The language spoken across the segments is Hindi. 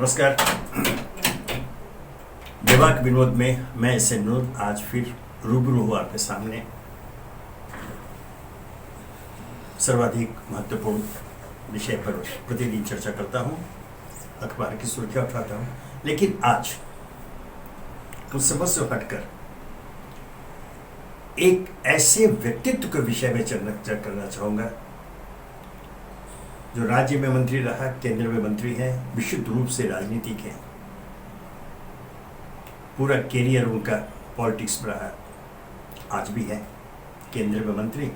नमस्कार। विवाह विनोद में मैं इससे विनोद आज फिर रूबरू हुआ आपके सामने। सर्वाधिक महत्वपूर्ण विषय पर प्रतिदिन चर्चा करता हूँ, अखबार की सुर्खियाँ उठाता हूँ, लेकिन आज उस सबक से हटकर एक ऐसे व्यक्तित्व के विषय में चर्चा करना चाहूँगा जो राज्य में मंत्री रहा, केंद्र में मंत्री है, विशुद्ध रूप से राजनीतिक है, पूरा कैरियर उनका पॉलिटिक्स में रहा, आज भी है केंद्र में मंत्री।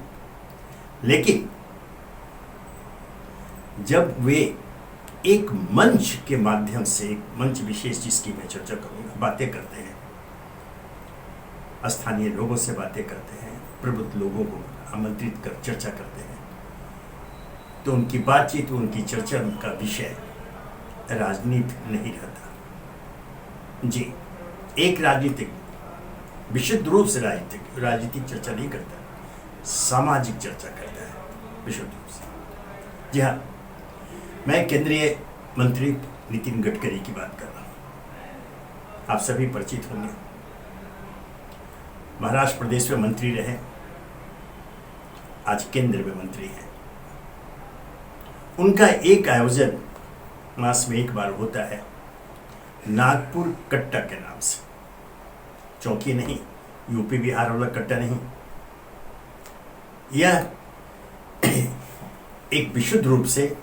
लेकिन जब वे एक मंच के माध्यम से, एक मंच विशेष जिसकी मैं चर्चा करूंगा, बातें करते हैं, स्थानीय लोगों से बातें करते हैं, प्रबुद्ध लोगों को आमंत्रित कर चर्चा करते हैं, तो उनकी बातचीत, उनकी चर्चा, उनका विषय राजनीति नहीं रहता। जी, एक राजनीतिक, विशुद्ध रूप से राजनीतिक चर्चा नहीं करता, सामाजिक चर्चा करता है विशुद्ध रूप से। जी हाँ, मैं केंद्रीय मंत्री नितिन गडकरी की बात कर रहा हूँ। आप सभी परिचित होंगे, महाराष्ट्र प्रदेश में मंत्री रहे, आज केंद्र में मंत्री हैं। उनका एक आयोजन मास में एक बार होता है, नागपुर कट्टा के नाम से। चौकी नहीं, यूपी बिहार वाला कट्टा नहीं, यह एक विशुद्ध रूप से,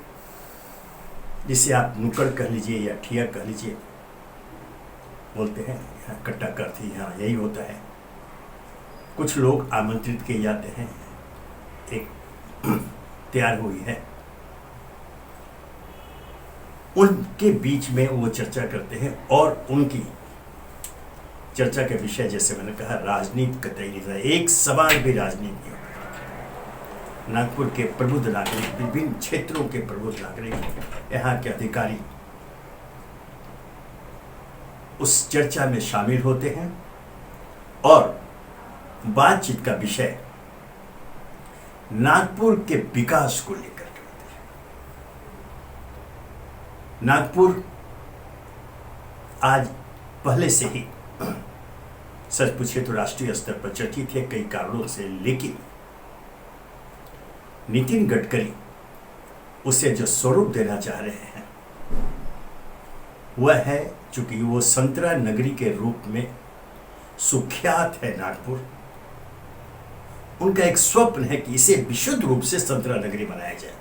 जिसे आप नुक्कड़ कह लीजिए या ठिया कह लीजिए, बोलते हैं। यहाँ कट्टा का अर्थ यहाँ यही होता है। कुछ लोग आमंत्रित किए जाते हैं, एक तैयार हुई है, उनके बीच में वो चर्चा करते हैं और उनकी चर्चा के विषय, जैसे मैंने कहा, राजनीति कतई नहीं था, एक सवाल भी राजनीति नहीं होता। नागपुर के प्रबुद्ध नागरिक, विभिन्न क्षेत्रों के प्रबुद्ध नागरिक, यहाँ के अधिकारी उस चर्चा में शामिल होते हैं और बातचीत का विषय नागपुर के विकास को लेकर। नागपुर आज पहले से ही, सच पूछे तो, राष्ट्रीय स्तर पर चर्चित है कई कारणों से, लेकिन नितिन गडकरी उसे जो स्वरूप देना चाह रहे हैं वह है, चूंकि वो संतरा नगरी के रूप में सुख्यात है नागपुर, उनका एक स्वप्न है कि इसे विशुद्ध रूप से संतरा नगरी बनाया जाए।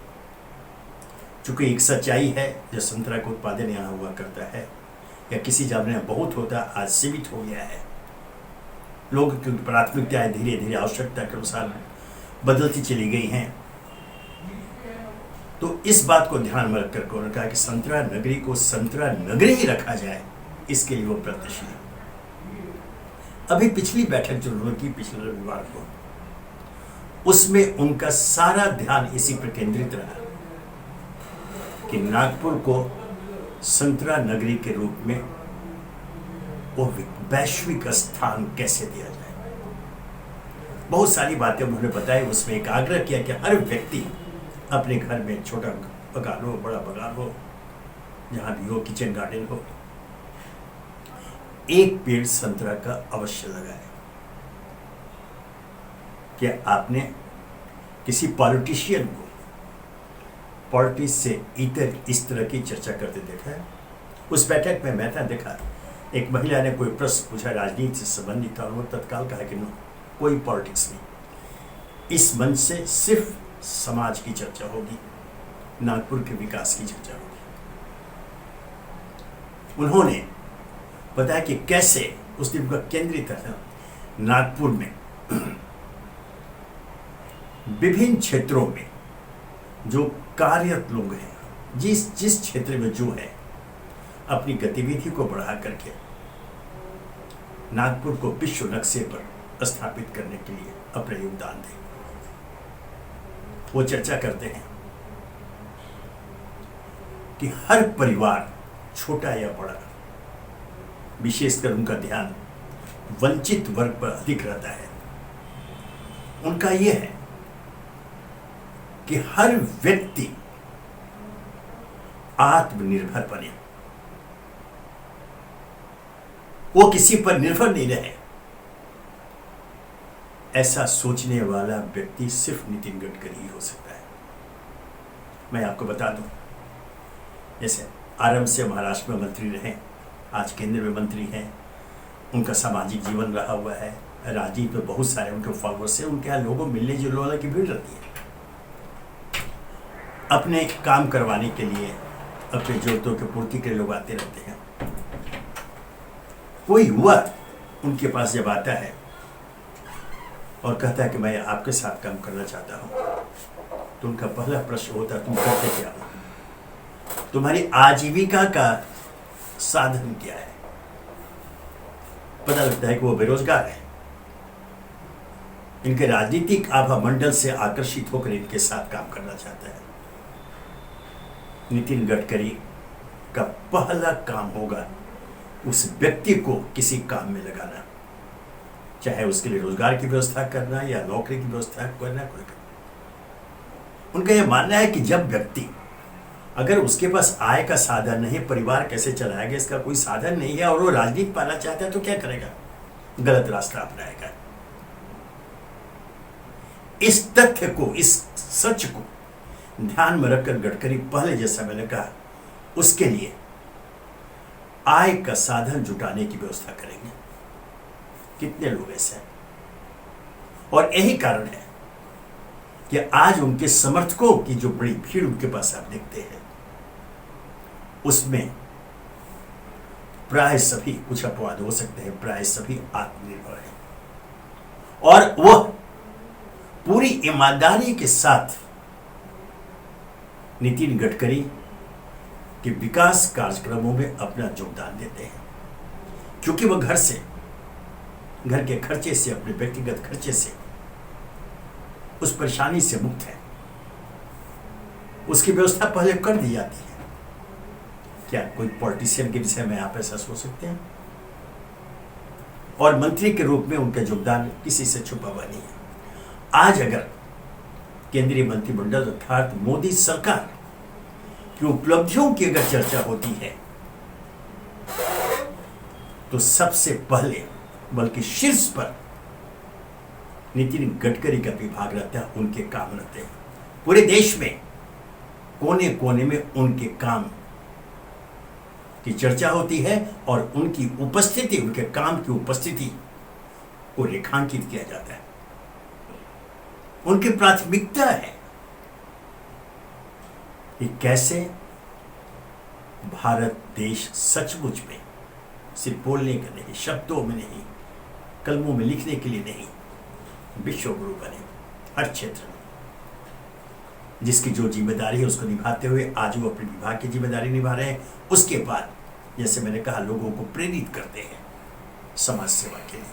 चूंकि एक सच्चाई है, जो संतरा का उत्पादन यहाँ हुआ करता है, या किसी जमाने में बहुत होता, आज सीमित हो गया है। लोगों की प्राथमिकताएं धीरे धीरे आवश्यकता के अनुसार बदलती चली गई हैं। तो इस बात को ध्यान में रखकर उन्होंने कहा कि संतरा नगरी को संतरा नगरी ही रखा जाए, इसके लिए वो प्रत्यक्षी है। अभी पिछली बैठक जो उन्होंने की पिछले रविवार को, उसमें उनका सारा ध्यान इसी पर केंद्रित रहा कि नागपुर को संतरा नगरी के रूप में वो वैश्विक स्थान कैसे दिया जाए। बहुत सारी बातें उन्होंने बताई। उसमें एक आग्रह किया कि हर व्यक्ति अपने घर में छोटा बगान हो, बड़ा बगान हो, जहां भी हो, किचन गार्डन हो, एक पेड़ संतरा का अवश्य लगाए। क्या आपने किसी पॉलिटिशियन को पॉलिटिक्स से इस तरह की चर्चा करते देखा है? उस बैठक में मैंने देखा, एक महिला ने कोई प्रश्न पूछा, राजनीति से संबंधित था, और वो तत्काल कहा कि नो, कोई पॉलिटिक्स नहीं, इस मंच से सिर्फ समाज की चर्चा होगी, नागपुर के विकास की चर्चा होगी। उन्होंने बताया कि कैसे उस दिन का केंद्रित था नागपुर में विभिन्न क्षेत्रों में जो कार्यरत लोग हैं, जिस क्षेत्र में जो है, अपनी गतिविधि को बढ़ा करके नागपुर को विश्व नक्शे पर स्थापित करने के लिए अपना योगदान दें। वो चर्चा करते हैं कि हर परिवार, छोटा या बड़ा, विशेषकर उनका ध्यान वंचित वर्ग पर अधिक रहता है। उनका यह है कि हर व्यक्ति आत्मनिर्भर बने, वो किसी पर निर्भर नहीं रहे। ऐसा सोचने वाला व्यक्ति सिर्फ नितिन गडकरी ही हो सकता है। मैं आपको बता दूं, जैसे आरंभ से महाराष्ट्र में मंत्री रहे, आज केंद्र में मंत्री हैं, उनका सामाजिक जीवन रहा हुआ है, राजनीति में बहुत सारे उनके फॉलोअर्स हैं, उनके यहाँ लोगों मिलने जुलने वाले की भीड़ रहती है। अपने काम करवाने के लिए, अपने जरूरतों की पूर्ति के लिए लोग आते रहते हैं। कोई युवा उनके पास जब आता है और कहता है कि मैं आपके साथ काम करना चाहता हूं, तो उनका पहला प्रश्न होता है, तुम करते क्या हो? तुम्हारी आजीविका का साधन क्या है? पता लगता है कि वो बेरोजगार है। इनके राजनीतिक आभा मंडल से आकर्षित होकर इनके साथ काम करना चाहता है। नितिन गडकरी का पहला काम होगा उस व्यक्ति को किसी काम में लगाना, चाहे उसके लिए रोजगार की व्यवस्था करना या नौकरी की व्यवस्था करना। उनका यह मानना है कि जब व्यक्ति, अगर उसके पास आय का साधन नहीं, परिवार कैसे चलाएगा, इसका कोई साधन नहीं है, और वो राजनीति पाना चाहता है, तो क्या करेगा? गलत रास्ता अपनाएगा। इस तथ्य को, इस सच को ध्यान में रखकर गडकरी पहले, जैसा मैंने कहा, उसके लिए आय का साधन जुटाने की व्यवस्था करेंगे। कितने लोग ऐसे हैं? और यही कारण है कि आज उनके समर्थकों की जो बड़ी भीड़ उनके पास आप देखते हैं, उसमें प्राय सभी, कुछ अपवाद हो सकते हैं, प्राय सभी आत्मनिर्भर हैं, और वह पूरी ईमानदारी के साथ नितिन गडकरी के विकास कार्यक्रमों में अपना योगदान देते हैं, क्योंकि वह घर के खर्चे से, अपने व्यक्तिगत खर्चे से, उस परेशानी से मुक्त है। उसकी व्यवस्था पहले कर दी जाती है। क्या कोई पॉलिटिशियन के विषय में आप ऐसा सोच सकते हैं? और मंत्री के रूप में उनका योगदान किसी से छुपा हुआ नहीं है। आज अगर केंद्रीय मंत्रिमंडल अर्थात मोदी सरकार की उपलब्धियों की अगर चर्चा होती है, तो सबसे पहले, बल्कि शीर्ष पर नितिन गडकरी का विभाग रहता है, उनके काम रहते हैं। पूरे देश में कोने कोने में उनके काम की चर्चा होती है, और उनकी उपस्थिति, उनके काम की उपस्थिति को रेखांकित किया जाता है। उनकी प्राथमिकता है कि कैसे भारत देश सचमुच में सिर्फ बोलने का नहीं, शब्दों में नहीं, कलमों में लिखने के लिए नहीं, विश्व गुरु बने हर क्षेत्र में। जिसकी जो जिम्मेदारी है उसको निभाते हुए आज वो अपने विभाग की जिम्मेदारी निभा रहे हैं। उसके बाद, जैसे मैंने कहा, लोगों को प्रेरित करते हैं समाज सेवा के लिए।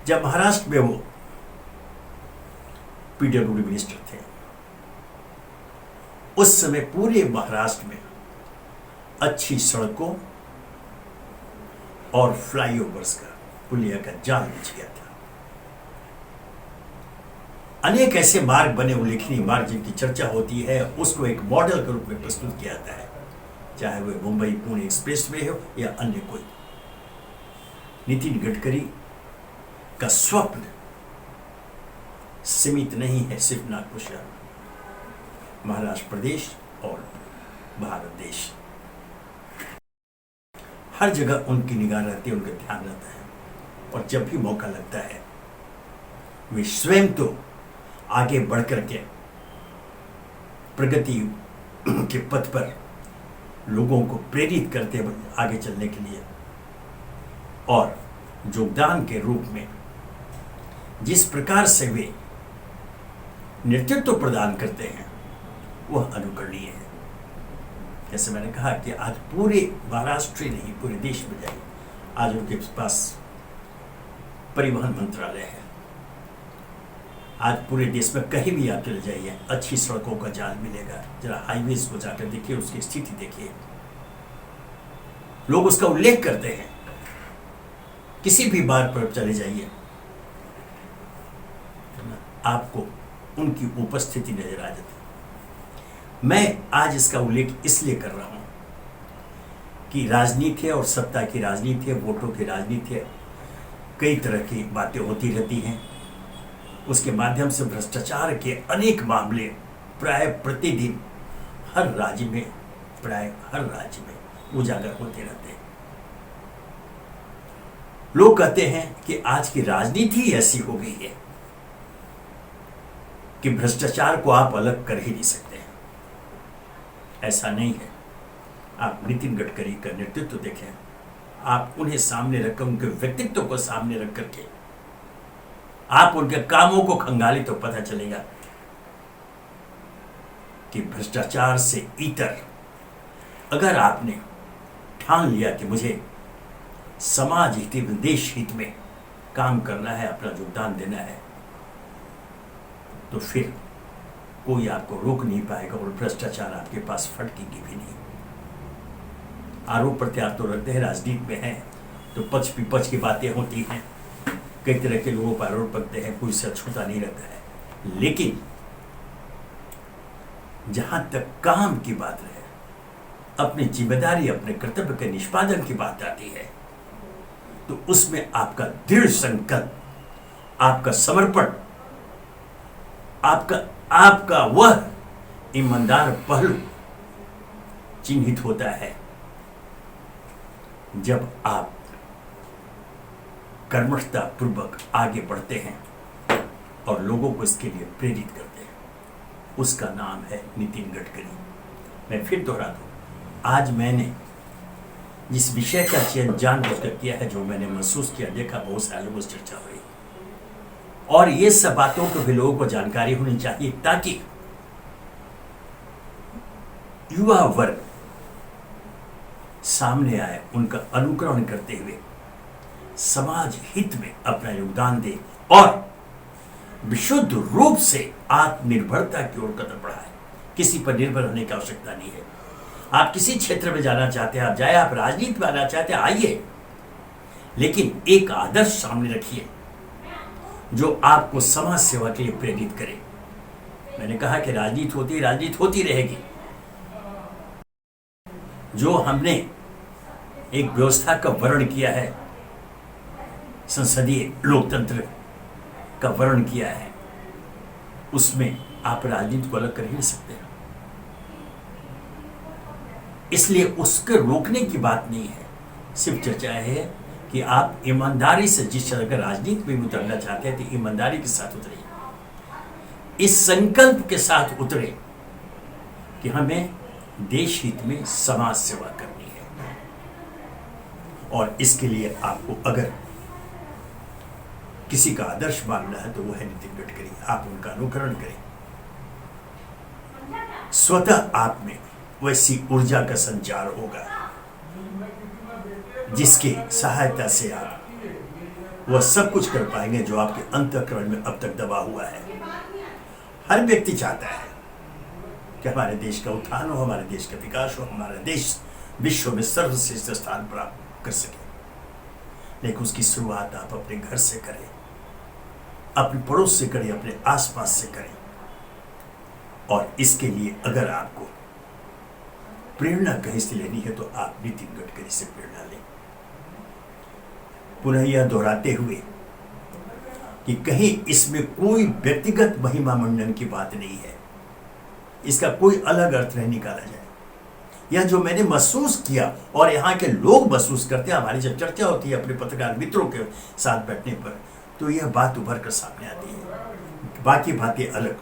जब महाराष्ट्र में वो पीडब्ल्यूडी मिनिस्टर थे, उस समय पूरे महाराष्ट्र में अच्छी सड़कों और फ्लाईओवर्स का, पुलिया का जाल बिछ गया था। अनेक ऐसे मार्ग बने, उल्लेखनीय मार्ग जिनकी चर्चा होती है, उसको एक मॉडल के रूप में प्रस्तुत किया जाता है, चाहे वह मुंबई पुणे एक्सप्रेस वे हो या अन्य कोई। नितिन गडकरी का स्वप्न सीमित नहीं है सिर्फ नागपुर शहर, महाराष्ट्र प्रदेश और भारत देश, हर जगह उनकी निगाह रहती है, उनका ध्यान रहता है। और जब भी मौका लगता है, वे स्वयं तो आगे बढ़ करके प्रगति के पथ पर लोगों को प्रेरित करते हैं आगे चलने के लिए, और योगदान के रूप में जिस प्रकार से वे नेतृत्व प्रदान करते हैं, वह अनुकरणीय है। जैसे मैंने कहा कि आज पूरे महाराष्ट्र नहीं, पूरे देश में जाइए, आज उनके पास परिवहन मंत्रालय है। आज पूरे देश में कहीं भी आप चले जाइए, अच्छी सड़कों का जाल मिलेगा। जरा हाईवेज को जाकर देखिए, उसकी स्थिति देखिए, लोग उसका उल्लेख करते हैं। किसी भी मार्ग पर चले जाइए, आपको उनकी उपस्थिति नजर आ जाती है। मैं आज इसका उल्लेख इसलिए कर रहा हूं की राजनीति है और सत्ता की राजनीति है, वोटों की राजनीति है, कई तरह की बातें होती रहती हैं। उसके माध्यम से भ्रष्टाचार के अनेक मामले प्राय प्रतिदिन हर राज्य में उजागर होते रहते हैं। लोग कहते हैं कि आज की राजनीति ऐसी हो गई है कि भ्रष्टाचार को आप अलग कर ही नहीं सकते। ऐसा नहीं है। आप नितिन गडकरी का नेतृत्व देखें, आप उन्हें सामने रखकर, उनके व्यक्तित्व को सामने रख करके आप उनके कामों को खंगाली तो पता चलेगा कि भ्रष्टाचार से इतर अगर आपने ठान लिया कि मुझे समाज हित में, देश हित में काम करना है, अपना योगदान देना है, तो फिर कोई आपको रोक नहीं पाएगा और भ्रष्टाचार आपके पास फटकेगी भी नहीं। आरोप प्रत्यारोप तो रखते हैं, राजनीति में है तो पक्ष विपक्ष की बातें होती हैं, कई तरह के लोगों पर आरोप लगते हैं, कोई सच छूता नहीं रहता है। लेकिन जहां तक काम की बात रहे, अपनी जिम्मेदारी, अपने कर्तव्य के निष्पादन की बात आती है, तो उसमें आपका दृढ़ संकल्प, आपका समर्पण, आपका वह ईमानदार पहलू चिन्हित होता है जब आप कर्मठता पूर्वक आगे बढ़ते हैं और लोगों को इसके लिए प्रेरित करते हैं। उसका नाम है नितिन गडकरी। मैं फिर दोहरा दूं, आज मैंने जिस विषय का चयन जानबूझकर किया है, जो मैंने महसूस किया, देखा, बहुत सारे लोगों से चर्चा हुई, और ये सब बातों को भी लोगों को जानकारी होनी चाहिए ताकि युवा वर्ग सामने आए, उनका अनुकरण करते हुए समाज हित में अपना योगदान दे और विशुद्ध रूप से आत्मनिर्भरता की ओर कदम बढ़ाए। किसी पर निर्भर होने की आवश्यकता नहीं है। आप किसी क्षेत्र में जाना चाहते हैं, आप जाए, आप राजनीति में आना चाहते हैं, आइए, लेकिन एक आदर्श सामने रखिए जो आपको समाज सेवा के लिए प्रेरित करे। मैंने कहा कि राजनीति होती रहेगी। जो हमने एक व्यवस्था का वर्णन किया है, संसदीय लोकतंत्र का वर्णन किया है, उसमें आप राजनीति को अलग कर ही नहीं सकते। इसलिए उसके रोकने की बात नहीं है, सिर्फ चर्चा है कि आप ईमानदारी से, जिस तरह का राजनीति में उतरना चाहते हैं, तो ईमानदारी के साथ उतरिए, इस संकल्प के साथ उतरे कि हमें देश हित में समाज सेवा करनी है। और इसके लिए आपको अगर किसी का आदर्श मानना है तो वो है नितिन गडकरी। आप उनका अनुकरण करें, स्वतः आप में वैसी ऊर्जा का संचार होगा जिसकी सहायता से आप वह सब कुछ कर पाएंगे जो आपके अंतःकरण में अब तक दबा हुआ है। हर व्यक्ति चाहता है कि हमारे देश का उत्थान हो, हमारे देश का विकास हो, हमारा देश विश्व में सर्वश्रेष्ठ स्थान प्राप्त कर सके। लेकिन उसकी शुरुआत आप अपने घर से करें, अपने पड़ोस से करें, अपने आसपास से करें। और इसके लिए अगर आपको प्रेरणा कहीं से लेनी है तो आप नितिन गडकरी से प्रेरणा लें। पुनः यह दोहराते हुए कि कहीं इसमें कोई व्यक्तिगत महिमा मंडन की बात नहीं है, इसका कोई अलग अर्थ नहीं निकाला जाए। यह जो मैंने महसूस किया और यहाँ के लोग महसूस करते हैं, हमारी जब चर्चा होती है अपने पत्रकार मित्रों के साथ बैठने पर, तो यह बात उभर कर सामने आती है। बाकी बातें अलग,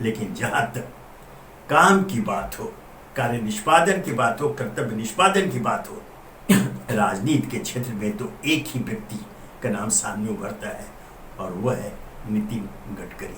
लेकिन जहाँ तक काम की बात हो, कार्य निष्पादन की बात हो, कर्तव्य निष्पादन की बात हो, राजनीति के क्षेत्र में तो एक ही व्यक्ति का नाम सामने उभरता है और वह है नितिन गडकरी।